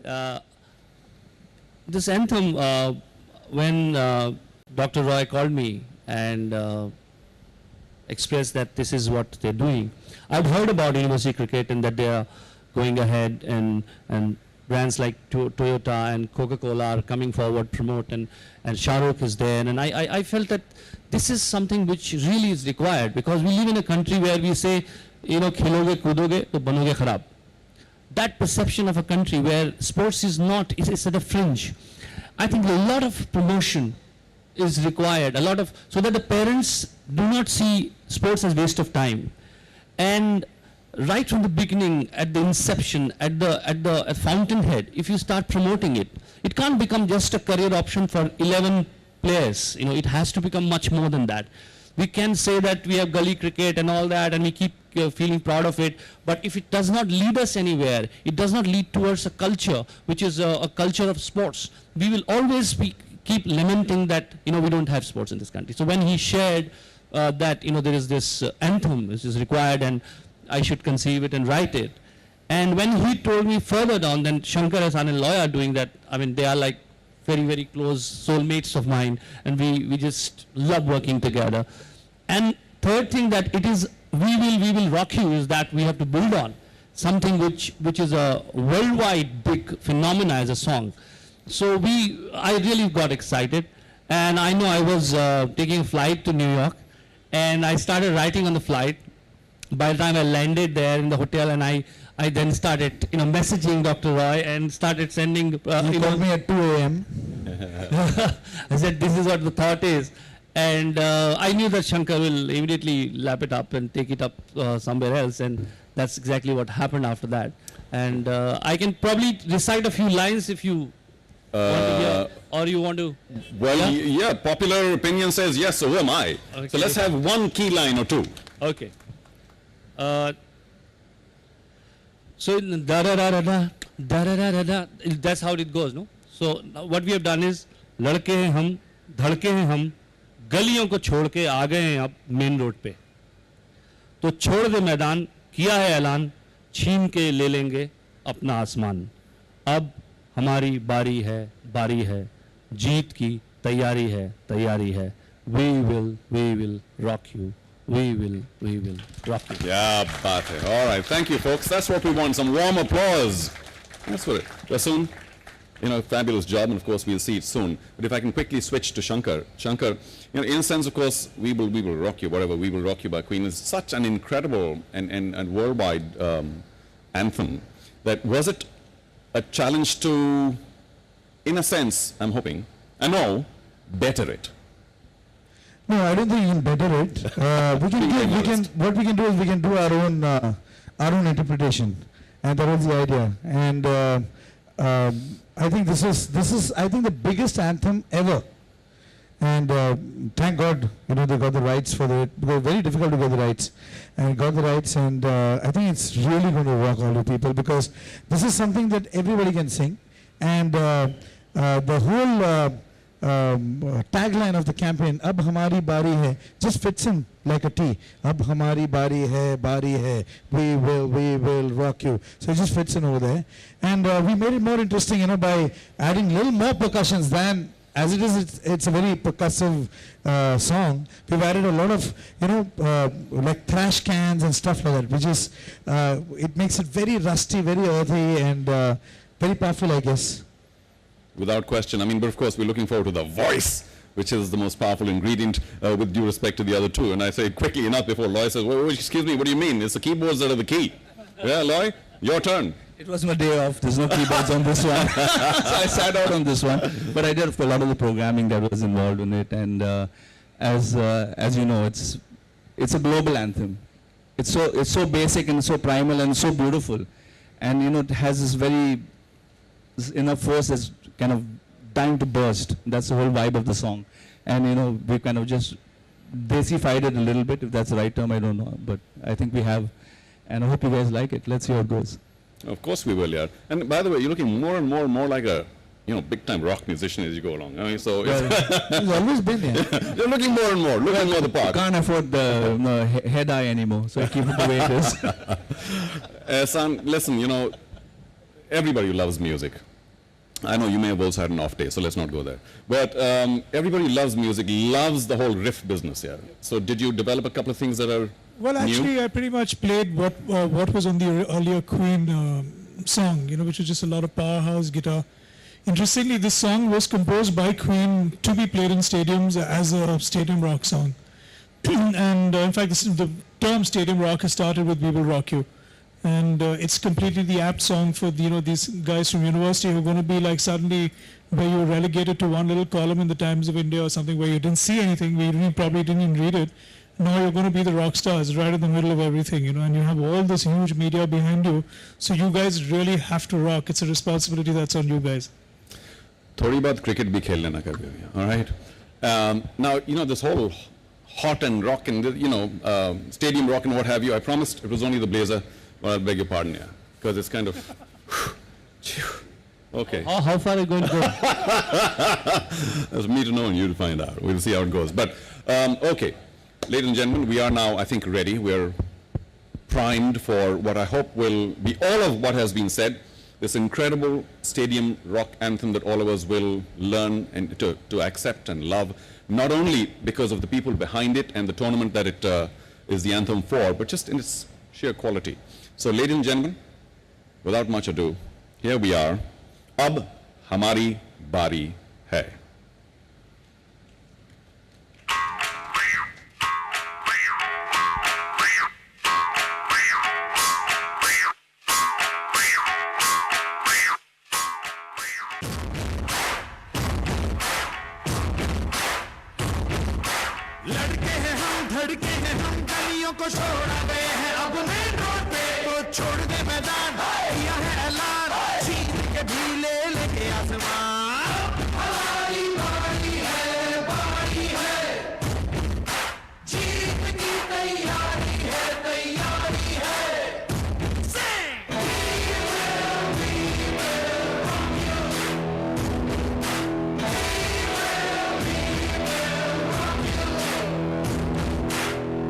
Uh, this anthem, when Dr. Roy called me and expressed that this is what they're doing, I've heard about university cricket and that they are going ahead and brands like Toyota and Coca-Cola are coming forward, promote, and Shah Rukh is there. And I felt that this is something which really is required, because we live in a country where we say, khiloge kudoge to banoge kharab. That perception of a country where sports is not, it's at a fringe. I think a lot of promotion is required, so that the parents do not see sports as waste of time. And right from the beginning, at the inception, at the fountainhead, if you start promoting it, it can't become just a career option for 11 players. It has to become much more than that. We can say that we have gully cricket and all that, and we keep feeling proud of it, but if it does not lead us anywhere, it does not lead towards a culture, which is a culture of sports, we will always keep lamenting that, we don't have sports in this country. So when he shared that, there is this anthem which is required and I should conceive it and write it. And when he told me further down, then Shankar Hasan and Loy are doing that. I mean, they are like very, very close soulmates of mine, and we just love working together. And third thing that it is, we will rock you, is that we have to build on something which is a worldwide big phenomena as a song. So I really got excited, and I know I was taking a flight to New York, and I started writing on the flight. By the time I landed there in the hotel, and I then started, messaging Dr. Roy and started sending. You called me at 2 a.m. I said, this is what the thought is. And I knew that Shankar will immediately lap it up and take it up somewhere else. And that's exactly what happened after that. And I can probably recite a few lines if you want to hear, or you want to. Well, yeah, popular opinion says yes, so who am I? Okay. So let's have one key line or two. Okay. So da-da-da-da-da, da-da-da-da-da, that's how it goes, no? So what we have done is, लड़के हैं हम, धड़के हैं हम, गलियों को छोड़ के आ गए हैं अब मेन रोड पे. तो छोड़ दे मैदान, किया है ऐलान, छीन के ले लेंगे अपना आसमान. अब हमारी बारी है, जीत की तैयारी है. We will rock you. We will rock you. Yeah, baat hai. All right, thank you, folks. That's what we want, some warm applause. That's what it. Rasoon, fabulous job, and of course we'll see it soon. But if I can quickly switch to Shankar. Shankar, in a sense, of course, we will rock you, whatever, We Will Rock You by Queen is such an incredible and worldwide anthem. That was it a challenge to, in a sense, I'm hoping, I know, better it. No, I don't think you can better it. What we can do is we can do our own interpretation, and that was the idea. And I think this is I think the biggest anthem ever. And thank God, they got the rights for it. It was very difficult to get the rights, and got the rights. And I think it's really going to rock all the people, because this is something that everybody can sing, and the whole. Tagline of the campaign, Ab Hamari Bari Hai, just fits in like a T. Ab Hamari Bari Hai, we will rock you. So it just fits in over there. And we made it more interesting, by adding little more percussions than, as it is, it's a very percussive song. We've added a lot of, like trash cans and stuff like that, which is, it makes it very rusty, very earthy, and very powerful, I guess. Without question. I mean, but of course, we're looking forward to the voice, which is the most powerful ingredient, with due respect to the other two. And I say quickly enough before Loy says, excuse me, what do you mean? It's the keyboards that are the key. Yeah, Loy, your turn. It was my day off. There's no keyboards on this one. So I sat out on this one. But I did a lot of the programming that was involved in it. And as you know, it's a global anthem. It's so basic and so primal and so beautiful. And, it has this very inner force that's kind of dying to burst. That's the whole vibe of the song. And, we kind of just desified it a little bit, if that's the right term, I don't know. But I think we have. And I hope you guys like it. Let's see how it goes. Of course we will, yeah. And by the way, you're looking more and more like a, big-time rock musician as you go along. I mean, so he's always been there. You're looking more and more, looking more the part. Can't afford the head eye anymore, so I keep it the way it is. Son, listen, everybody loves music. I know you may have also had an off day, so let's not go there. But everybody loves music, loves the whole riff business, yeah. So did you develop a couple of things that are Well, actually, new? I pretty much played what was on the earlier Queen song, which was just a lot of powerhouse guitar. Interestingly, this song was composed by Queen to be played in stadiums as a stadium rock song. And in fact, the term stadium rock has started with "We Will Rock You," and it's completely the apt song for these guys from university who are going to be like suddenly where you were relegated to one little column in the Times of India or something where you didn't see anything, where you probably didn't even read it. Now you're going to be the rock stars right in the middle of everything, and you have all this huge media behind you. So you guys really have to rock. It's a responsibility that's on you guys. थोड़ी बहुत cricket भी खेल लेना कभी, all right? Now, this whole hot and rock and, stadium rock and what have you, I promised it was only the blazer, but I beg your pardon, yeah, because it's kind of, okay. How far are you going to go? That's me to know and you to find out. We'll see how it goes. But, okay, ladies and gentlemen, we are now, I think, ready. We're primed for what I hope will be all of what has been said. This incredible stadium rock anthem that all of us will learn and to accept and love, not only because of the people behind it and the tournament that it is the anthem for, but just in its sheer quality. So, ladies and gentlemen, without much ado, here we are. Ab Hamari Bari Hai. लड़के हैं हम धड़के हैं हम गलियों को छोड़ा गए हैं अब मेन रोड पे तो छोड़ दे मैदान किया है ऐलान छीन के भी ले लेंगे आसमान हमारी बारी है जीत की तैयारी है Sing!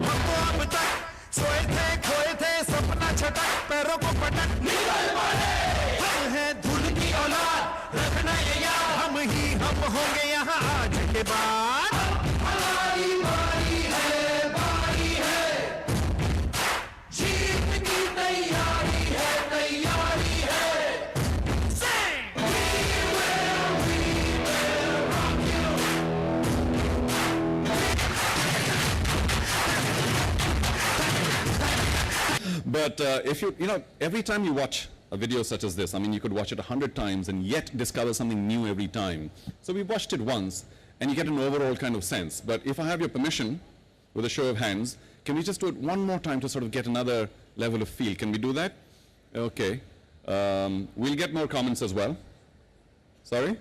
हमको अब तक सोए थे खोए थे सपना छटक पैरों को पटक निकल पड़े हम हैं धूल की औलाद रखना ये याद हम होंगे यहाँ आज के बाद हमारी बारी है जीत की तैयारी है Sing! We will rock you. But if every time you watch a video such as this, I mean, you could watch it 100 times and yet discover something new every time. So we watched it once and you get an overall kind of sense. But if I have your permission, with a show of hands, can we just do it one more time to sort of get another level of feel? Can we do that? Okay. We'll get more comments as well. Sorry?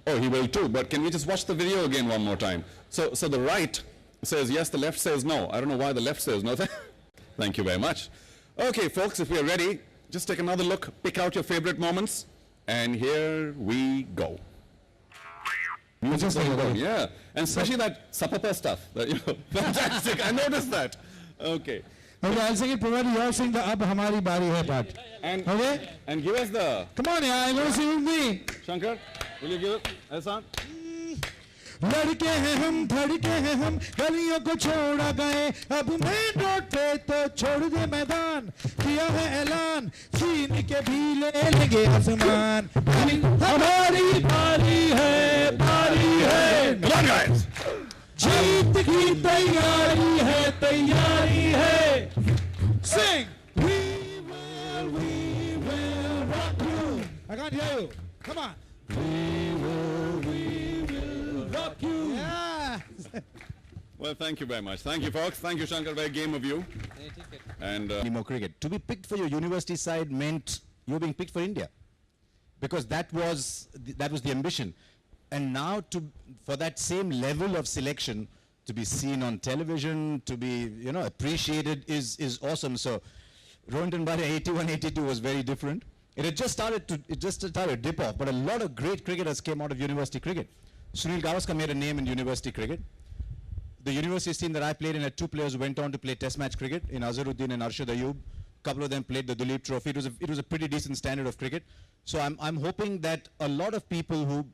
Oh, he will too, but can we just watch the video again one more time? So the right says yes, the left says no. I don't know why the left says no. Thank you very much. Okay, folks, if we are ready, just take another look, pick out your favorite moments, and here we go. Just like that. Yeah, and especially that sapapa stuff. Fantastic, I noticed that. Okay. Okay, I'll sing it provided you all sing the Ab Hamari Bari Hai part. And, Okay? and give us the, Come on, yeah, you want to sing with me? Shankar, will you give it, Ehsan? लड़के हैं हम धड़के हैं हम गलियों को छोड़ा गए अब मेन रोड पे तो छोड़ दे मैदान किया है ऐलान छीन के भी ले लेंगे आसमान हमारी बारी है Come on, guys! जीत की तैयारी है Sing! We will rock you. I can't hear you. Come on. Rock you. Yeah. Well, thank you very much. Thank you, folks. Thank you, Shankar. Very game of you. And Any more cricket. To be picked for your university side meant you were being picked for India, because that was the ambition. And now for that same level of selection to be seen on television, to be appreciated is awesome. So Rohinton Bhatia 81-82 was very different. It just started to dip off, but a lot of great cricketers came out of university cricket. Sunil Gavaskar made a name in university cricket. The university team that I played in had two players who went on to play test match cricket in Azharuddin and Arshad Ayub. couple of them played the Duleep Trophy. It was a pretty decent standard of cricket. So I'm hoping that a lot of people who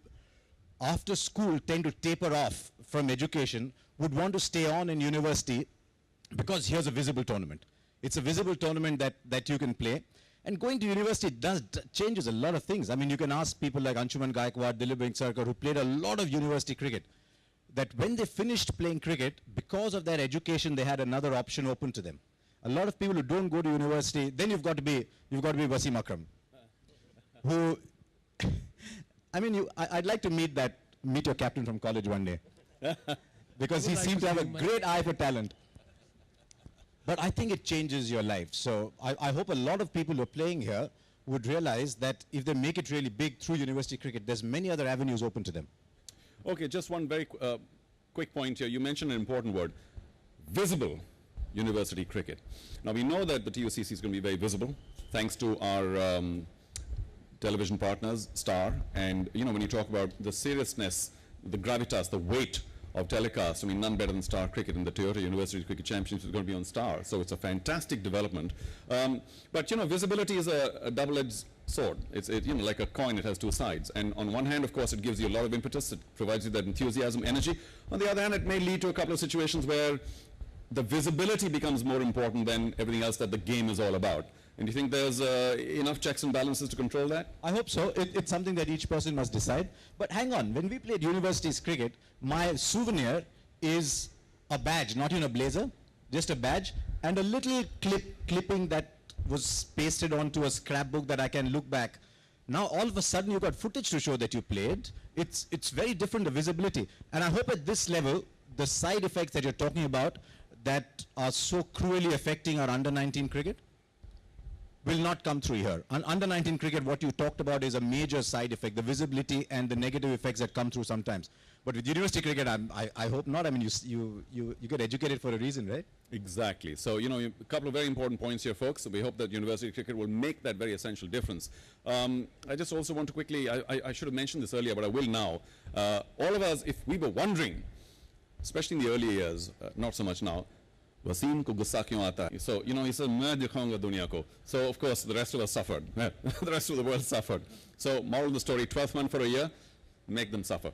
after school tend to taper off from education would want to stay on in university, because here's a visible tournament. It's a visible tournament that you can play. And going to university changes a lot of things. I mean, you can ask people like Anshuman Gaikwad, Dilip Vengsarkar, who played a lot of university cricket, that when they finished playing cricket, because of their education, they had another option open to them. A lot of people who don't go to university, then you've got to be Wasim Akram, who, I mean, I'd like to meet your captain from college one day, because he seemed to have a great eye for talent. But I think it changes your life. So I hope a lot of people who are playing here would realize that if they make it really big through university cricket, there's many other avenues open to them. Okay, just one very quick point here. You mentioned an important word, visible university cricket. Now we know that the TUCC is going to be very visible, thanks to our television partners, Star. And you know, when you talk about the seriousness, the gravitas, the weight of telecast, I mean, none better than Star Cricket in the Toyota University Cricket Championship is going to be on Star. So it's a fantastic development. But you know, visibility is a double-edged sword. It's you know, like a coin, it has two sides. And on one hand, of course, it gives you a lot of impetus. It provides you that enthusiasm, energy. On the other hand, it may lead to a couple of situations where the visibility becomes more important than everything else that the game is all about. And do you think there's enough checks and balances to control that? I hope so. It's something that each person must decide. But hang on, when we played universities cricket, my souvenir is a badge, not in a blazer, just a badge, and a little clipping that was pasted onto a scrapbook that I can look back. Now all of a sudden you've got footage to show that you played. It's very different, the visibility. And I hope at this level, the side effects that you're talking about that are so cruelly affecting our under-19 cricket will not come through here. Under-19 cricket, what you talked about is a major side effect, the visibility and the negative effects that come through sometimes. But with university cricket, I hope not. I mean, you get educated for a reason, right? Exactly. So, you know, a couple of very important points here, folks. So we hope that university cricket will make that very essential difference. I just also want to quickly, I should have mentioned this earlier, but I will now. All of us, if we were wondering, especially in the early years, not so much now, Wasim ko gussa kyun aata hai? So, you know, he said, main dikhaunga duniya ko. So, of course, the rest of us suffered. The rest of the world suffered. So, moral of the story, 12th month for a year, make them suffer.